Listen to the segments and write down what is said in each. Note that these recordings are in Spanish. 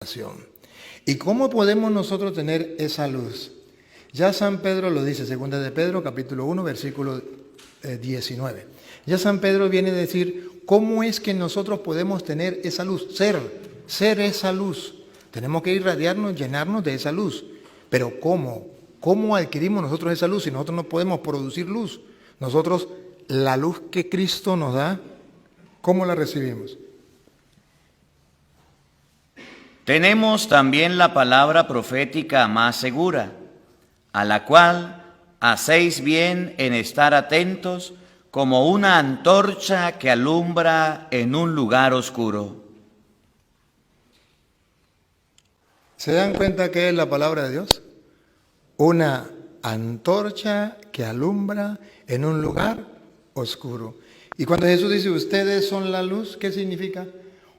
salvación. ¿Y cómo podemos nosotros tener esa luz? Ya San Pedro lo dice, segunda de Pedro, capítulo 1, versículo 19. Ya San Pedro viene a decir, ¿cómo es que nosotros podemos tener esa luz? Ser esa luz. Tenemos que irradiarnos, llenarnos de esa luz. Pero ¿cómo? ¿Cómo adquirimos nosotros esa luz si nosotros no podemos producir luz? Nosotros, la luz que Cristo nos da, ¿cómo la recibimos? Tenemos también la palabra profética más segura, a la cual hacéis bien en estar atentos como una antorcha que alumbra en un lugar oscuro. ¿Se dan cuenta qué es la palabra de Dios? Una antorcha que alumbra en un lugar oscuro. Y cuando Jesús dice, ustedes son la luz, ¿qué significa?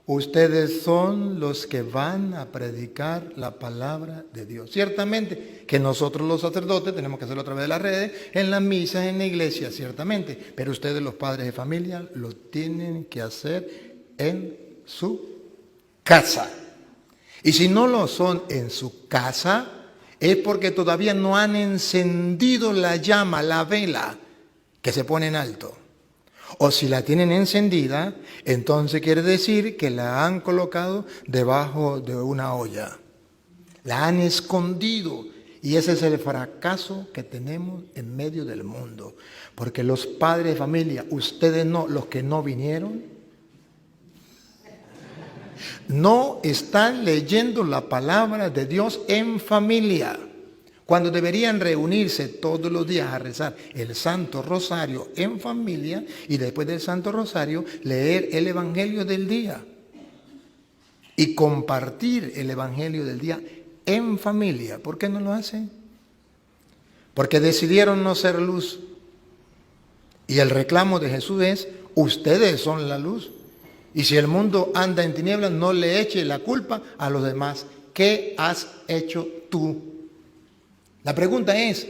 Ustedes son los que van a predicar la palabra de Dios. Ciertamente que nosotros los sacerdotes tenemos que hacerlo a través de las redes, en las misas, en la iglesia, ciertamente. Pero ustedes los padres de familia lo tienen que hacer en su casa. Y si no lo son en su casa, es porque todavía no han encendido la llama, la vela, que se pone en alto. O si la tienen encendida, entonces quiere decir que la han colocado debajo de una olla. La han escondido. Y ese es el fracaso que tenemos en medio del mundo. Porque los padres de familia, ustedes no, los que no vinieron, no están leyendo la palabra de Dios en familia. Cuando deberían reunirse todos los días a rezar el Santo Rosario en familia y después del Santo Rosario leer el Evangelio del día y compartir el Evangelio del día en familia. ¿Por qué no lo hacen? Porque decidieron no ser luz. Y el reclamo de Jesús es, ustedes son la luz. Y si el mundo anda en tinieblas, no le eche la culpa a los demás. ¿Qué has hecho tú? La pregunta es,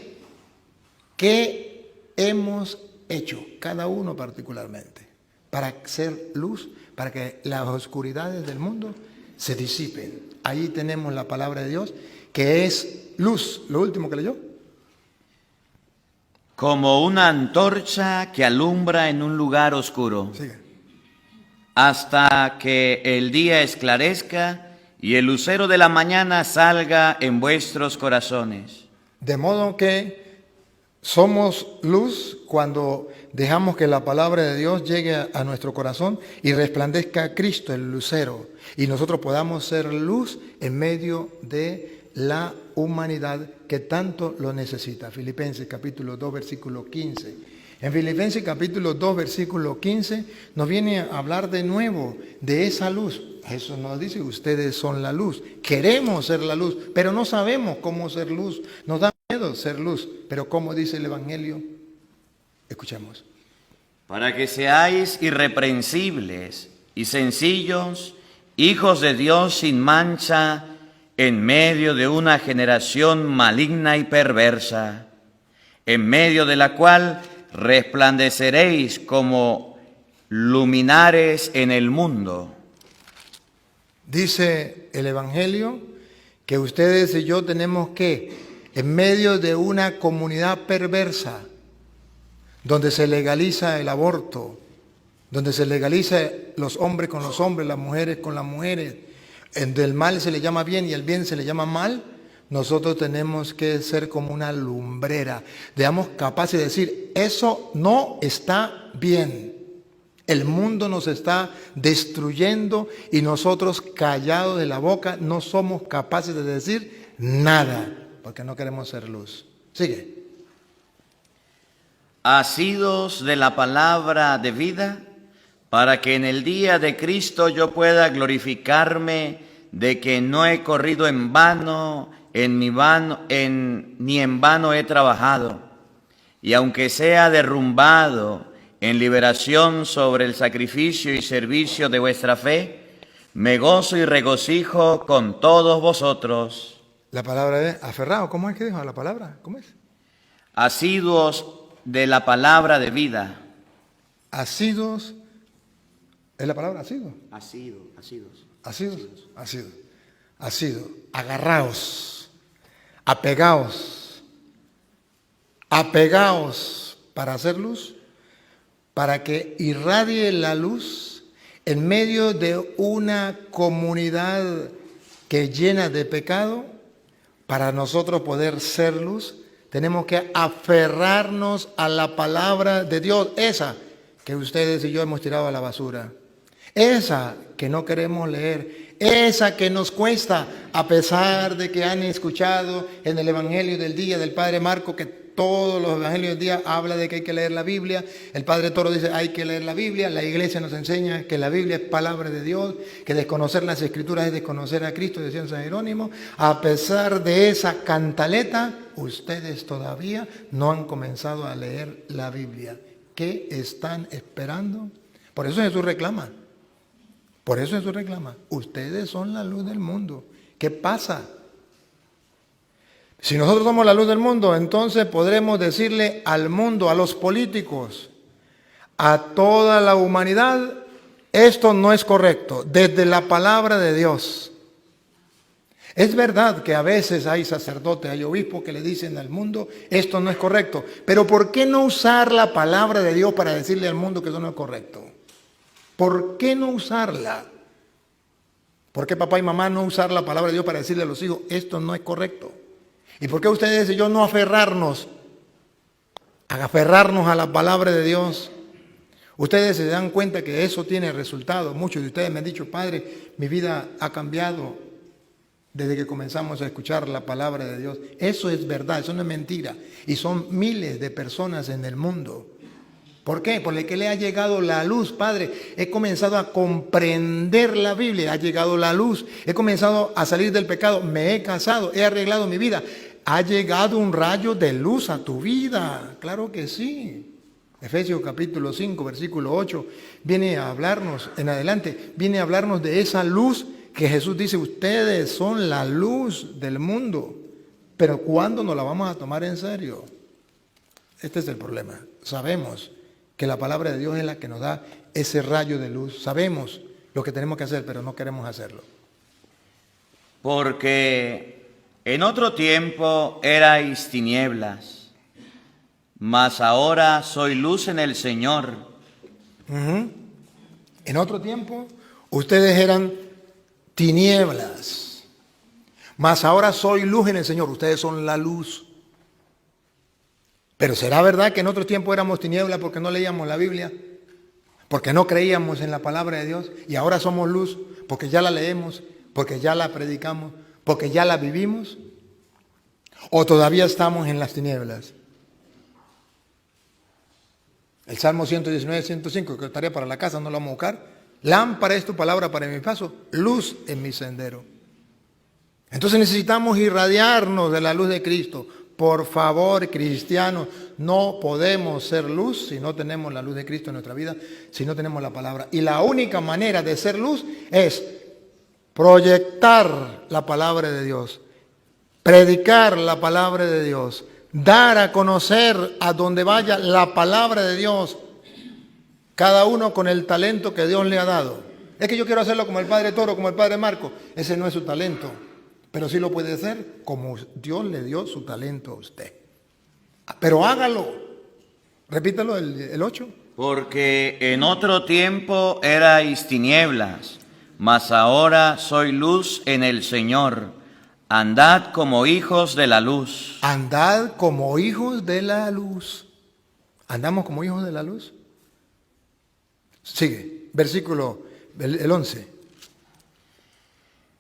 ¿qué hemos hecho, cada uno particularmente, para ser luz, para que las oscuridades del mundo se disipen? Ahí tenemos la palabra de Dios, que es luz. Lo último que leyó. Como una antorcha que alumbra en un lugar oscuro. Sigue. Hasta que el día esclarezca y el lucero de la mañana salga en vuestros corazones. De modo que somos luz cuando dejamos que la palabra de Dios llegue a nuestro corazón y resplandezca Cristo, el lucero, y nosotros podamos ser luz en medio de la humanidad que tanto lo necesita. Filipenses capítulo 2, versículo 15. En Filipenses capítulo 2, versículo 15, nos viene a hablar de nuevo de esa luz. Jesús nos dice, ustedes son la luz. Queremos ser la luz, pero no sabemos cómo ser luz. Nos da miedo ser luz, pero ¿cómo dice el Evangelio? Escuchemos. Para que seáis irreprensibles y sencillos, hijos de Dios sin mancha, en medio de una generación maligna y perversa, en medio de la cual resplandeceréis como luminares en el mundo. Dice el Evangelio que ustedes y yo tenemos que, en medio de una comunidad perversa, donde se legaliza el aborto, donde se legaliza los hombres con los hombres, las mujeres con las mujeres, donde el mal se le llama bien y el bien se le llama mal, nosotros tenemos que ser como una lumbrera. Seamos capaces de decir, eso no está bien. El mundo nos está destruyendo y nosotros callados de la boca no somos capaces de decir nada, porque no queremos ser luz. Sigue. Asidos de la palabra de vida, para que en el día de Cristo yo pueda glorificarme de que no he corrido en vano, ni en vano he trabajado, y aunque sea derrumbado en liberación sobre el sacrificio y servicio de vuestra fe, me gozo y regocijo con todos vosotros. La palabra es aferrado. ¿Cómo es que dijo la palabra? ¿Cómo es? Asiduos de la palabra de vida. Asidos. ¿Es la palabra asido? Asidos. Asidos. Asidos. ha sido: agarraos, apegaos para hacer luz, para que irradie la luz en medio de una comunidad que llena de pecado. Para nosotros poder ser luz, tenemos que aferrarnos a la palabra de Dios, esa que ustedes y yo hemos tirado a la basura, esa que no queremos leer, esa que nos cuesta, a pesar de que han escuchado en el Evangelio del día del Padre Marco que todos los evangelios del día habla de que hay que leer la Biblia. El Padre Toro dice hay que leer la Biblia. La iglesia nos enseña que la Biblia es palabra de Dios, que desconocer las Escrituras es desconocer a Cristo, decía San Jerónimo. A pesar de esa cantaleta, ustedes todavía no han comenzado a leer la Biblia. ¿Qué están esperando? Por eso Jesús reclama. Ustedes son la luz del mundo. ¿Qué pasa? Si nosotros somos la luz del mundo, entonces podremos decirle al mundo, a los políticos, a toda la humanidad, esto no es correcto, desde la palabra de Dios. Es verdad que a veces hay sacerdotes, hay obispos que le dicen al mundo, esto no es correcto, pero ¿por qué no usar la palabra de Dios para decirle al mundo que eso no es correcto? ¿Por qué no usarla? ¿Por qué papá y mamá no usar la palabra de Dios para decirle a los hijos, esto no es correcto? ¿Y por qué ustedes y yo no aferrarnos a la palabra de Dios? Ustedes se dan cuenta que eso tiene resultado. Muchos de ustedes me han dicho, Padre, mi vida ha cambiado desde que comenzamos a escuchar la palabra de Dios. Eso es verdad, eso no es mentira. Y son miles de personas en el mundo. ¿Por qué? Porque le ha llegado la luz, Padre. He comenzado a comprender la Biblia, ha llegado la luz. He comenzado a salir del pecado, me he casado, he arreglado mi vida. Ha llegado un rayo de luz a tu vida. Claro que sí. Efesios capítulo 5, versículo 8, viene a hablarnos, en adelante, viene a hablarnos de esa luz que Jesús dice, ustedes son la luz del mundo. Pero ¿cuándo nos la vamos a tomar en serio? Este es el problema. Sabemos que la palabra de Dios es la que nos da ese rayo de luz. Sabemos lo que tenemos que hacer, pero no queremos hacerlo. Porque en otro tiempo erais tinieblas, mas ahora soy luz en el Señor. En otro tiempo ustedes eran tinieblas, mas ahora soy luz en el Señor. Ustedes son la luz. Pero ¿será verdad que en otro tiempo éramos tinieblas porque no leíamos la Biblia? Porque no creíamos en la palabra de Dios. Y ahora somos luz porque ya la leemos, porque ya la predicamos, porque ya la vivimos. ¿O todavía estamos en las tinieblas? El Salmo 119, 105, que estaría para la casa, no lo vamos a buscar. Lámpara es tu palabra para mi paso, luz en mi sendero. Entonces necesitamos irradiarnos de la luz de Cristo. Por favor, cristianos, no podemos ser luz si no tenemos la luz de Cristo en nuestra vida, si no tenemos la palabra. Y la única manera de ser luz es proyectar la palabra de Dios, predicar la palabra de Dios, dar a conocer a donde vaya la palabra de Dios, cada uno con el talento que Dios le ha dado. Es que yo quiero hacerlo como el Padre Toro, como el Padre Marco. Ese no es su talento. Pero sí lo puede hacer como Dios le dio su talento a usted. Pero hágalo. Repítalo el 8. Porque en otro tiempo erais tinieblas, mas ahora soy luz en el Señor. Andad como hijos de la luz. Andad como hijos de la luz. ¿Andamos como hijos de la luz? Sigue, versículo el 11.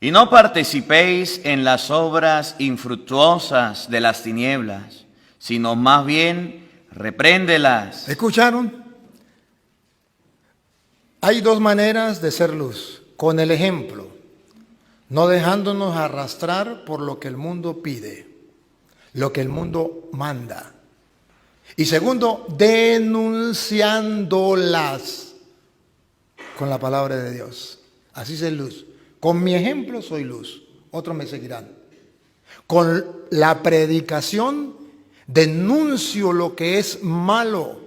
Y no participéis en las obras infructuosas de las tinieblas, sino más bien repréndelas. ¿Escucharon? Hay dos maneras de ser luz. Con el ejemplo, no dejándonos arrastrar por lo que el mundo pide, lo que el mundo manda. Y segundo, denunciándolas con la palabra de Dios. Así es luz. Con mi ejemplo soy luz, otros me seguirán. Con la predicación denuncio lo que es malo,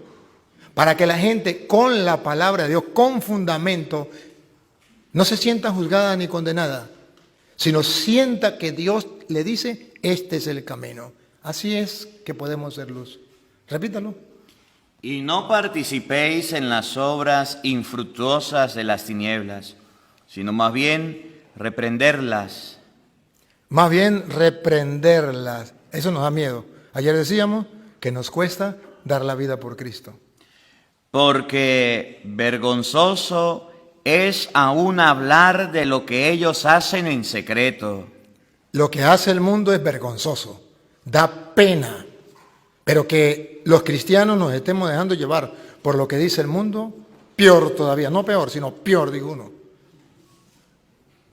para que la gente con la palabra de Dios, con fundamento, no se sienta juzgada ni condenada, sino sienta que Dios le dice, este es el camino. Así es que podemos ser luz. Repítalo. Y no participéis en las obras infructuosas de las tinieblas, sino más bien reprenderlas. Más bien reprenderlas. Eso nos da miedo. Ayer decíamos que nos cuesta dar la vida por Cristo. Porque vergonzoso es aún hablar de lo que ellos hacen en secreto. Lo que hace el mundo es vergonzoso, da pena. Pero que los cristianos nos estemos dejando llevar por lo que dice el mundo, peor todavía. No peor, sino peor, digo uno.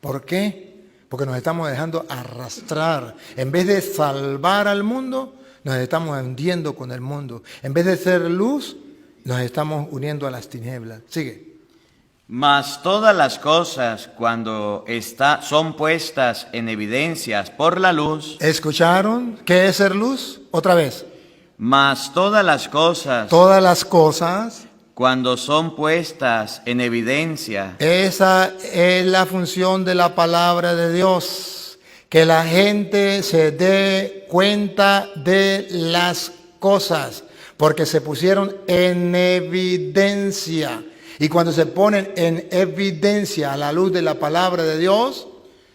¿Por qué? Porque nos estamos dejando arrastrar. En vez de salvar al mundo, nos estamos hundiendo con el mundo. En vez de ser luz, nos estamos uniendo a las tinieblas. Sigue. Mas todas las cosas, cuando son puestas en evidencias por la luz. ¿Escucharon qué es ser luz? Otra vez. Mas todas las cosas. Todas las cosas. Cuando son puestas en evidencia. Esa es la función de la palabra de Dios. Que la gente se dé cuenta de las cosas. Porque se pusieron en evidencia. Y cuando se ponen en evidencia a la luz de la palabra de Dios,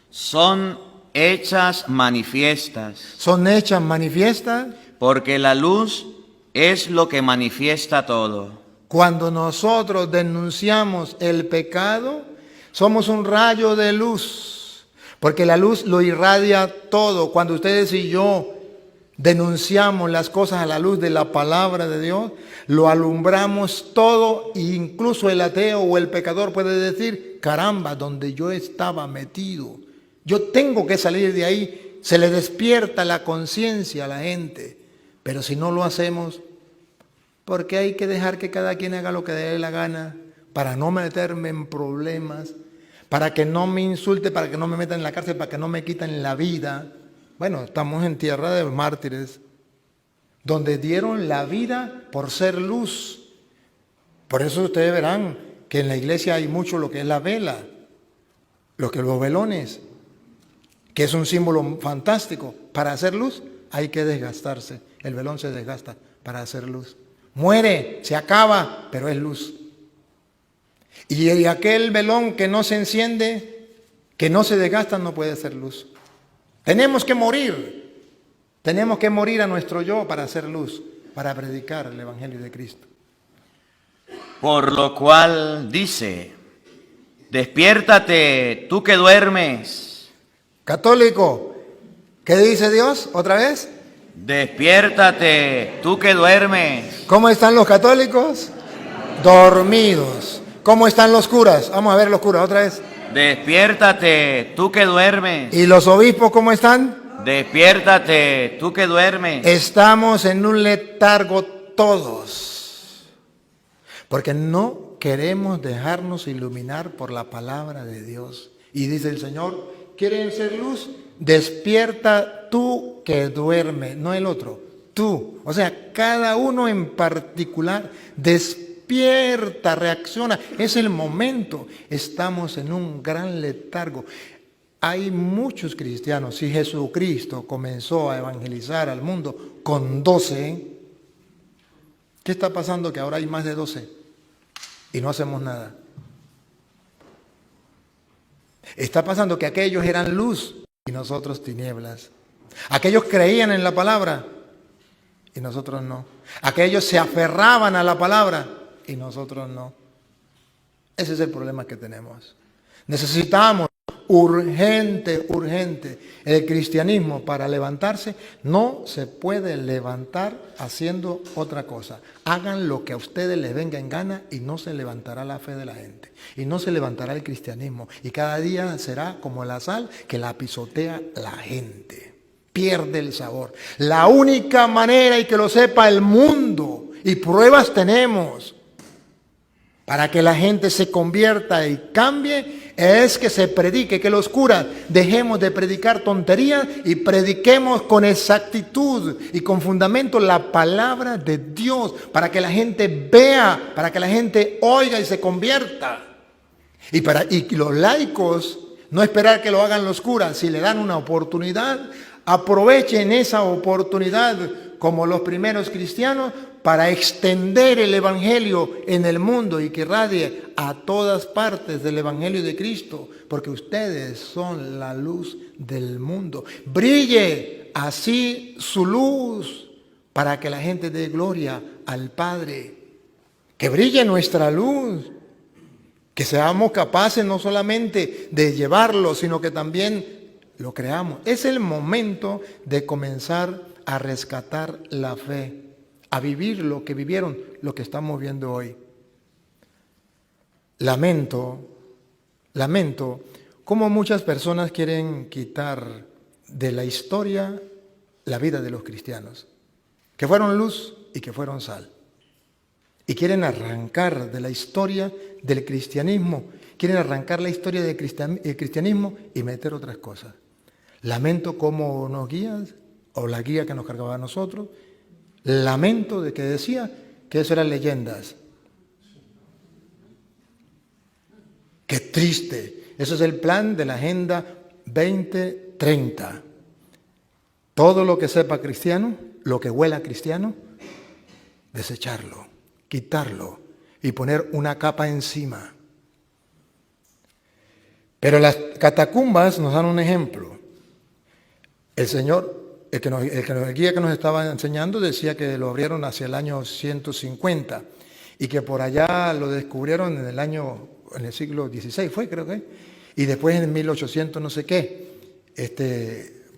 son hechas manifiestas. Son hechas manifiestas. Porque la luz es lo que manifiesta todo. Cuando nosotros denunciamos el pecado, somos un rayo de luz. Porque la luz lo irradia todo. Cuando ustedes y yo denunciamos las cosas a la luz de la palabra de Dios, lo alumbramos todo, e incluso el ateo o el pecador puede decir, caramba, donde yo estaba metido, yo tengo que salir de ahí. Se le despierta la conciencia a la gente, pero si no lo hacemos, porque hay que dejar que cada quien haga lo que dé la gana, para no meterme en problemas, para que no me insulte, para que no me metan en la cárcel, para que no me quiten la vida. Bueno, estamos en tierra de mártires, donde dieron la vida por ser luz. Por eso ustedes verán que en la iglesia hay mucho lo que es la vela, los velones, que es un símbolo fantástico. Para hacer luz hay que desgastarse. El velón se desgasta para hacer luz. Muere, se acaba, pero es luz. Y aquel velón que no se enciende, que no se desgasta, no puede ser luz. Tenemos que morir a nuestro yo para hacer luz, para predicar el Evangelio de Cristo. Por lo cual dice, despiértate tú que duermes. Católico, ¿qué dice Dios otra vez? Despiértate tú que duermes. ¿Cómo están los católicos? Dormidos. ¿Cómo están los curas? Vamos a ver los curas otra vez. Despiértate tú que duermes. ¿Y los obispos cómo están? Despiértate tú que duermes. Estamos en un letargo todos, porque no queremos dejarnos iluminar por la palabra de Dios. Y dice el Señor, ¿quieren ser luz? Despierta tú que duermes, no el otro, tú. O sea, cada uno en particular despierta, reacciona. Es el momento. Estamos en un gran letargo. Hay muchos cristianos. Si Jesucristo comenzó a evangelizar al mundo con 12, ¿qué está pasando? Que ahora hay más de 12 y no hacemos nada. Está pasando que aquellos eran luz y nosotros tinieblas. Aquellos creían en la palabra y nosotros no. Aquellos se aferraban a la palabra y nosotros no. Ese es el problema que tenemos. Necesitamos urgente. El cristianismo para levantarse no se puede levantar haciendo otra cosa. Hagan lo que a ustedes les venga en gana y no se levantará la fe de la gente. Y no se levantará el cristianismo. Y cada día será como la sal que la pisotea la gente. Pierde el sabor. La única manera, y que lo sepa el mundo, y pruebas tenemos, para que la gente se convierta y cambie, es que se predique, que los curas dejemos de predicar tonterías y prediquemos con exactitud y con fundamento la palabra de Dios, para que la gente vea, para que la gente oiga y se convierta. Y los laicos No esperar que lo hagan los curas. Si le dan una oportunidad, aprovechen esa oportunidad como los primeros cristianos para extender el Evangelio en el mundo y que radie a todas partes del Evangelio de Cristo, porque ustedes son la luz del mundo. Brille así su luz para que la gente dé gloria al Padre. Que brille nuestra luz, que seamos capaces no solamente de llevarlo, sino que también lo creamos. Es el momento de comenzar a rescatar la fe, a vivir lo que vivieron, lo que estamos viendo hoy. Lamento cómo muchas personas quieren quitar de la historia la vida de los cristianos, que fueron luz y que fueron sal. Y quieren arrancar de la historia del cristianismo, quieren arrancar la historia del cristianismo y meter otras cosas. Lamento cómo nos guías, o la guía que nos cargaba a nosotros, lamento de que decía que eso eran leyendas. Qué triste. Eso es el plan de la Agenda 2030. Todo lo que sepa cristiano, lo que huela cristiano, desecharlo, quitarlo y poner una capa encima. Pero las catacumbas nos dan un ejemplo. El Señor, el guía que nos estaba enseñando decía que lo abrieron hacia el año 150 y que por allá lo descubrieron en el siglo XVI fue, creo que, y después en 1800 no sé qué,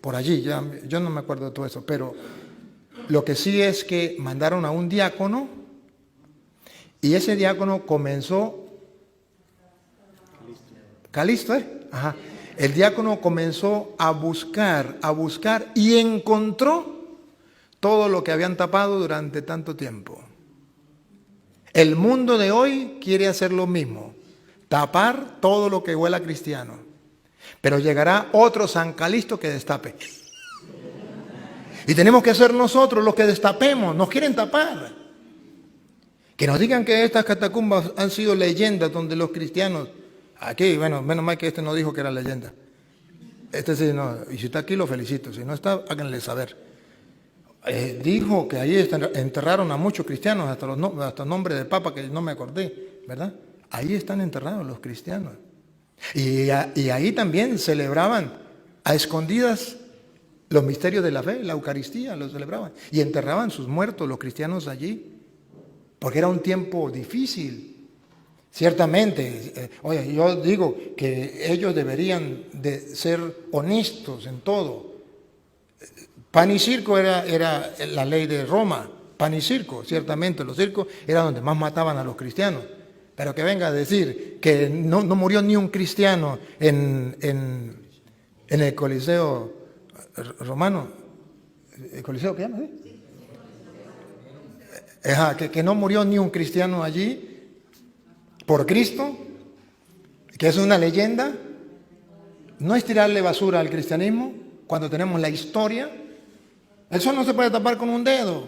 por allí, yo no me acuerdo de todo eso, pero lo que sí es que mandaron a un diácono y ese diácono comenzó, Calisto, ajá. El diácono comenzó a buscar y encontró todo lo que habían tapado durante tanto tiempo. El mundo de hoy quiere hacer lo mismo, tapar todo lo que huela cristiano. Pero llegará otro San Calisto que destape. Y tenemos que ser nosotros los que destapemos, nos quieren tapar. Que nos digan que estas catacumbas han sido leyendas donde los cristianos... Aquí, bueno, menos mal que no dijo que era leyenda. Sí, no, y si está aquí lo felicito, si no está, háganle saber. Dijo que ahí enterraron a muchos cristianos, hasta el nombre del Papa, que no me acordé, ¿verdad? Ahí están enterrados los cristianos. Y ahí también celebraban a escondidas los misterios de la fe, la Eucaristía, lo celebraban. Y enterraban sus muertos los cristianos allí, porque era un tiempo difícil. Ciertamente, oye, yo digo que ellos deberían de ser honestos en todo. Pan y circo era la ley de Roma, pan y circo, ciertamente los circos era donde más mataban a los cristianos. Pero que venga a decir que no murió ni un cristiano en el Coliseo romano, ¿el Coliseo qué llama? Que no murió ni un cristiano allí por Cristo, que es una leyenda. No es tirarle basura al cristianismo cuando tenemos la historia. Eso no se puede tapar con un dedo.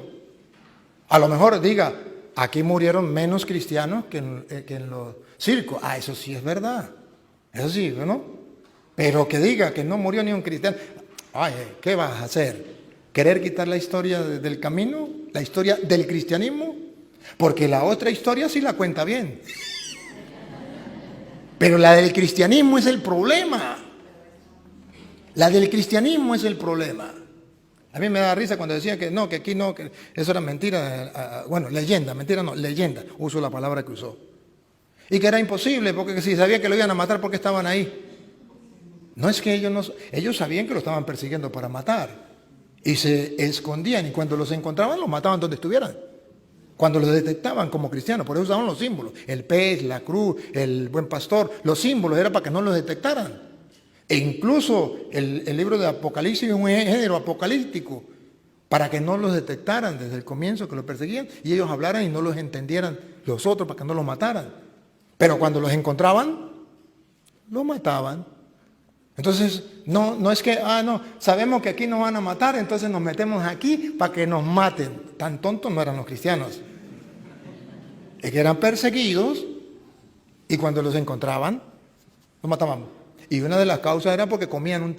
A lo mejor diga, aquí murieron menos cristianos que en los circos. Eso sí es verdad. Eso sí, ¿no? Pero que diga que no murió ni un cristiano. ¿Qué vas a hacer? ¿Querer quitar la historia del camino? ¿La historia del cristianismo? Porque la otra historia sí la cuenta bien. Pero la del cristianismo es el problema. La del cristianismo es el problema. A mí me da risa cuando decían que no, que aquí no, que eso era mentira. Bueno, leyenda, mentira no, leyenda. Uso la palabra que usó. Y que era imposible, porque si sabía que lo iban a matar, ¿por qué estaban ahí? No es que ellos sabían que lo estaban persiguiendo para matar. Y se escondían, y cuando los encontraban, los mataban donde estuvieran. Cuando los detectaban como cristianos, por eso usaban los símbolos. El pez, la cruz, el buen pastor, los símbolos era para que no los detectaran. E incluso el libro de Apocalipsis es un género apocalíptico, para que no los detectaran desde el comienzo, que los perseguían, y ellos hablaran y no los entendieran los otros, para que no los mataran. Pero cuando los encontraban, los mataban. Entonces, no es que, sabemos que aquí nos van a matar, entonces nos metemos aquí para que nos maten. Tan tontos no eran los cristianos. Es que eran perseguidos y cuando los encontraban, los mataban. Y una de las causas era porque comían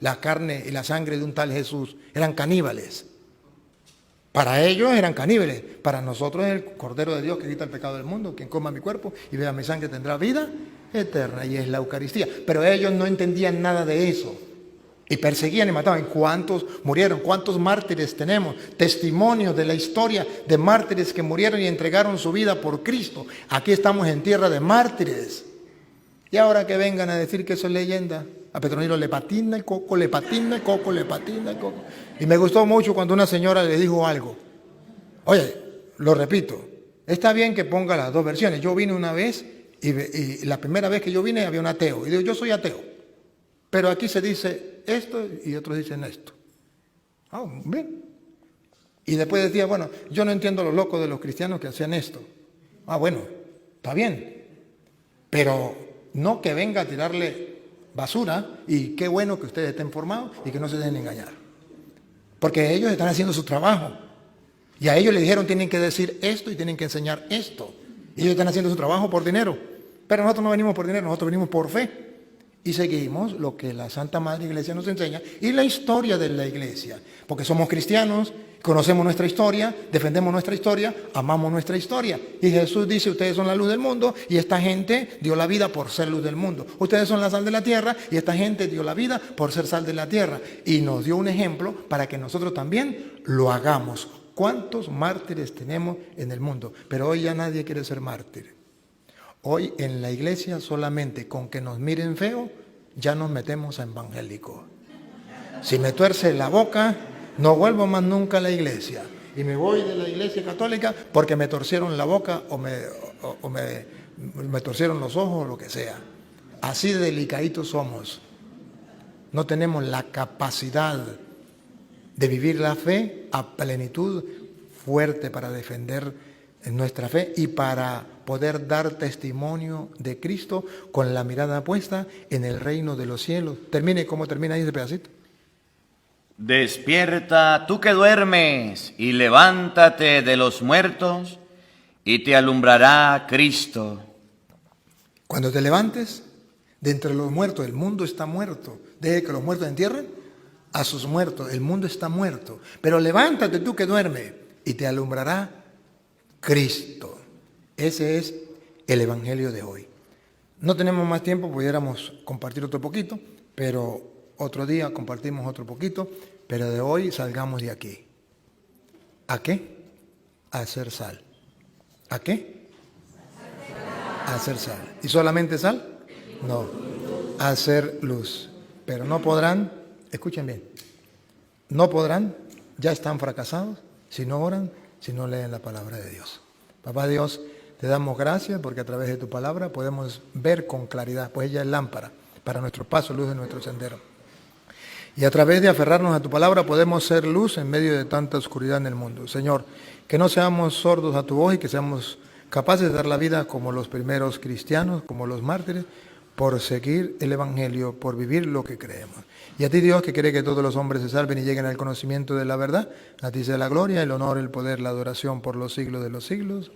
la carne y la sangre de un tal Jesús. Eran caníbales. Para ellos eran caníbales. Para nosotros es el Cordero de Dios que quita el pecado del mundo. Quien coma mi cuerpo y beba mi sangre tendrá vida eterna. Y es la Eucaristía. Pero ellos no entendían nada de eso. Y perseguían y mataban. ¿Cuántos murieron? ¿Cuántos mártires tenemos? Testimonios de la historia de mártires que murieron y entregaron su vida por Cristo. Aquí estamos en tierra de mártires. Y ahora que vengan a decir que eso es leyenda, a Petronilo le patina el coco, le patina el coco, le patina el coco. Y me gustó mucho cuando una señora le dijo algo. Oye, lo repito, está bien que ponga las dos versiones. Yo vine una vez y la primera vez que yo vine había un ateo. Y digo, yo soy ateo. Pero aquí se dice esto y otros dicen esto. Ah, bien. Y después decía, bueno, yo no entiendo los locos de los cristianos que hacían esto. Ah, bueno, está bien. Pero no que venga a tirarle basura, y qué bueno que ustedes estén formados y que no se dejen engañar. Porque ellos están haciendo su trabajo. Y a ellos les dijeron, tienen que decir esto y tienen que enseñar esto. Y ellos están haciendo su trabajo por dinero. Pero nosotros no venimos por dinero, nosotros venimos por fe. Y seguimos lo que la Santa Madre Iglesia nos enseña y la historia de la Iglesia. Porque somos cristianos, conocemos nuestra historia, defendemos nuestra historia, amamos nuestra historia. Y Jesús dice, ustedes son la luz del mundo y esta gente dio la vida por ser luz del mundo. Ustedes son la sal de la tierra y esta gente dio la vida por ser sal de la tierra. Y nos dio un ejemplo para que nosotros también lo hagamos. ¿Cuántos mártires tenemos en el mundo? Pero hoy ya nadie quiere ser mártir. Hoy en la iglesia solamente con que nos miren feo, ya nos metemos a evangélico. Si me tuerce la boca, no vuelvo más nunca a la iglesia. Y me voy de la iglesia católica porque me torcieron la boca o me torcieron los ojos o lo que sea. Así de delicaditos somos. No tenemos la capacidad de vivir la fe a plenitud fuerte para defender nuestra fe y para poder dar testimonio de Cristo con la mirada puesta en el reino de los cielos. Termine como termina ahí ese pedacito. Despierta tú que duermes y levántate de los muertos y te alumbrará Cristo. Cuando te levantes de entre los muertos, el mundo está muerto. Deje que los muertos entierren a sus muertos. El mundo está muerto. Pero levántate tú que duermes y te alumbrará Cristo. Ese es el evangelio de hoy. No tenemos más tiempo, pudiéramos compartir otro poquito, pero otro día compartimos otro poquito, pero de hoy salgamos de aquí. ¿A qué? A hacer sal. ¿A qué? A hacer sal. ¿Y solamente sal? No. A hacer luz. Pero no podrán, escuchen bien, no podrán, ya están fracasados si no oran, si no leen la palabra de Dios. Papá Dios, te damos gracias porque a través de tu palabra podemos ver con claridad, pues ella es lámpara para nuestro paso, luz de nuestro sendero. Y a través de aferrarnos a tu palabra podemos ser luz en medio de tanta oscuridad en el mundo. Señor, que no seamos sordos a tu voz y que seamos capaces de dar la vida como los primeros cristianos, como los mártires, por seguir el Evangelio, por vivir lo que creemos. Y a ti, Dios, que quiere que todos los hombres se salven y lleguen al conocimiento de la verdad, a ti sea la gloria, el honor, el poder, la adoración por los siglos de los siglos.